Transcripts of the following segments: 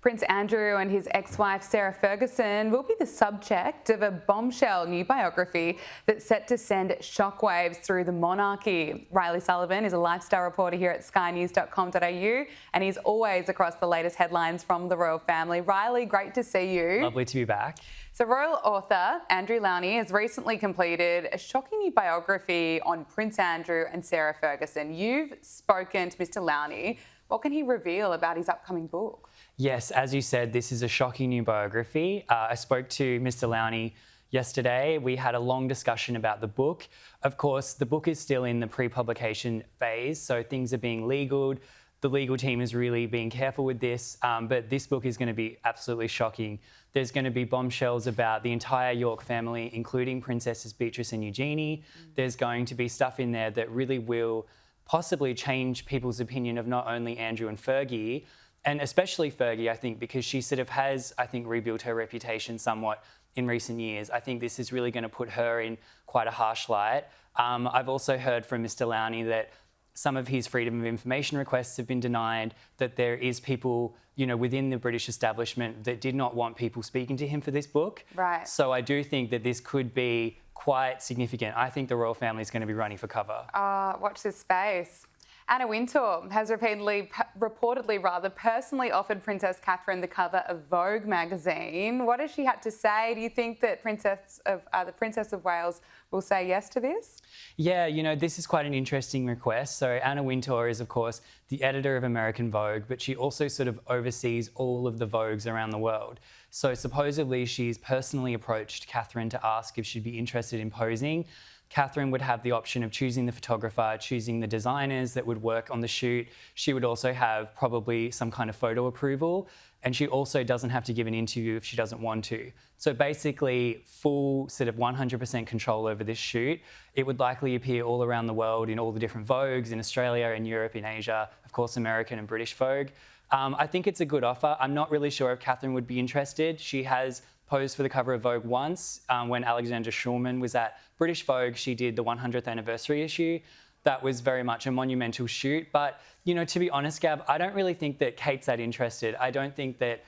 Prince Andrew and his ex-wife Sarah Ferguson will be the subject of a bombshell new biography that's set to send shockwaves through the monarchy. Reilly Sullivan is a lifestyle reporter here at skynews.com.au and he's always across the latest headlines from the royal family. Reilly, great to see you. Lovely to be back. So royal author Andrew Lownie has recently completed a shocking new biography on Prince Andrew and Sarah Ferguson. You've spoken to Mr. Lownie. What can he reveal about his upcoming book? Yes, as you said, this is a shocking new biography. I spoke to Mr. Lownie yesterday. We had a long discussion about the book. Of course, the book is still in the pre-publication phase, so things are being legaled. The legal team is really being careful with this, but this book is going to be absolutely shocking. There's going to be bombshells about the entire York family, including Princesses Beatrice and Eugenie. There's going to be stuff in there that really will possibly change people's opinion of not only Andrew and Fergie, and especially Fergie, I think, because she sort of has, I think, rebuilt her reputation somewhat in recent years. I think this is really going to put her in quite a harsh light. I've also heard from Mr. Lownie that some of his freedom of information requests have been denied, that there is people, within the British establishment that did not want people speaking to him for this book. Right. So I do think that this could be quite significant. I think the royal family is going to be running for cover. Watch this space. Anna Wintour has reportedly personally offered Princess Catherine the cover of Vogue magazine. What has she had to say? Do you think that the Princess of Wales will say yes to this? Yeah, this is quite an interesting request. So Anna Wintour is, of course, the editor of American Vogue, but she also sort of oversees all of the Vogues around the world. So supposedly she's personally approached Catherine to ask if she'd be interested in posing. Catherine would have the option of choosing the photographer, choosing the designers that would work on the shoot. She would also have probably some kind of photo approval, and she also doesn't have to give an interview if she doesn't want to. So basically, full sort of 100% control over this shoot. It would likely appear all around the world in all the different Vogues, in Australia, in Europe, in Asia, of course, American and British Vogue. I think it's a good offer. I'm not really sure if Catherine would be interested. She has posed for the cover of Vogue once when Alexandra Schulman was at British Vogue. She did the 100th anniversary issue. That was very much a monumental shoot. But, to be honest, Gab, I don't really think that Kate's that interested. I don't think that,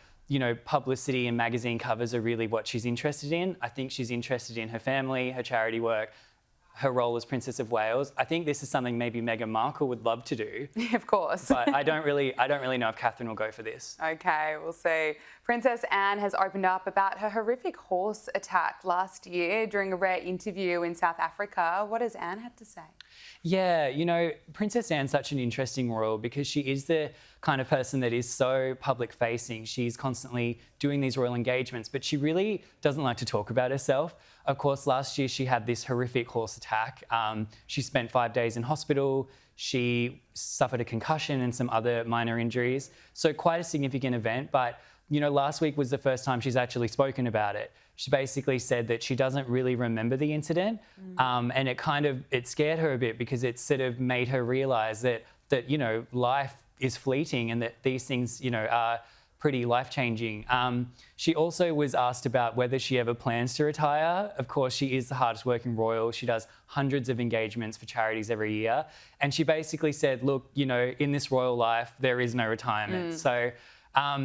publicity and magazine covers are really what she's interested in. I think she's interested in her family, her charity work, her role as Princess of Wales. I think this is something maybe Meghan Markle would love to do. Of course. But I don't really know if Catherine will go for this. Okay, we'll see. Princess Anne has opened up about her horrific horse attack last year during a rare interview in South Africa. What has Anne had to say? Yeah, Princess Anne's such an interesting royal because she is the kind of person that is so public facing. She's constantly doing these royal engagements, but she really doesn't like to talk about herself. Of course, last year she had this horrific horse attack. She spent 5 days in hospital. She suffered a concussion and some other minor injuries. So quite a significant event, but last week was the first time she's actually spoken about it. She basically said that she doesn't really remember the incident, and it scared her a bit because it sort of made her realise that life is fleeting and that these things are pretty life-changing. She also was asked about whether she ever plans to retire. Of course, she is the hardest working royal. She does hundreds of engagements for charities every year, and she basically said, look, in this royal life there is no retirement. So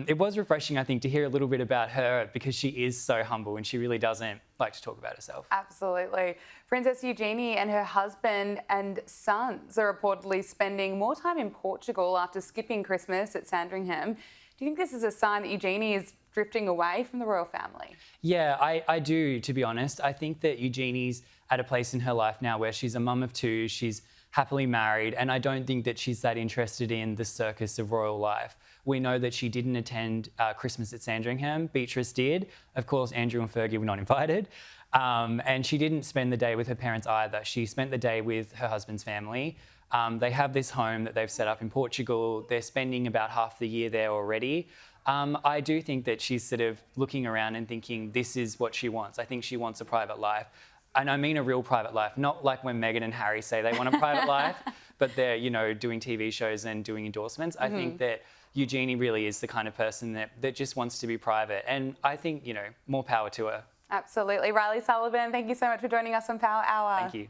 it was refreshing, I think, to hear a little bit about her because she is so humble and she really doesn't like to talk about herself. Absolutely. Princess Eugenie and her husband and sons are reportedly spending more time in Portugal after skipping Christmas at Sandringham. Do you think this is a sign that Eugenie is drifting away from the royal family? Yeah, I do, to be honest. I think that Eugenie's at a place in her life now where she's a mum of two, she's happily married, and I don't think that she's that interested in the circus of royal life. We know that she didn't attend Christmas at Sandringham. Beatrice did. Of course, Andrew and Fergie were not invited. And she didn't spend the day with her parents either. She spent the day with her husband's family. They have this home that they've set up in Portugal. They're spending about half the year there already. I do think that she's sort of looking around and thinking this is what she wants. I think she wants a private life. And I mean a real private life, not like when Meghan and Harry say they want a private life, but they're, doing TV shows and doing endorsements. I think that Eugenie really is the kind of person that just wants to be private. And I think, more power to her. Absolutely. Reilly Sullivan, thank you so much for joining us on Power Hour. Thank you.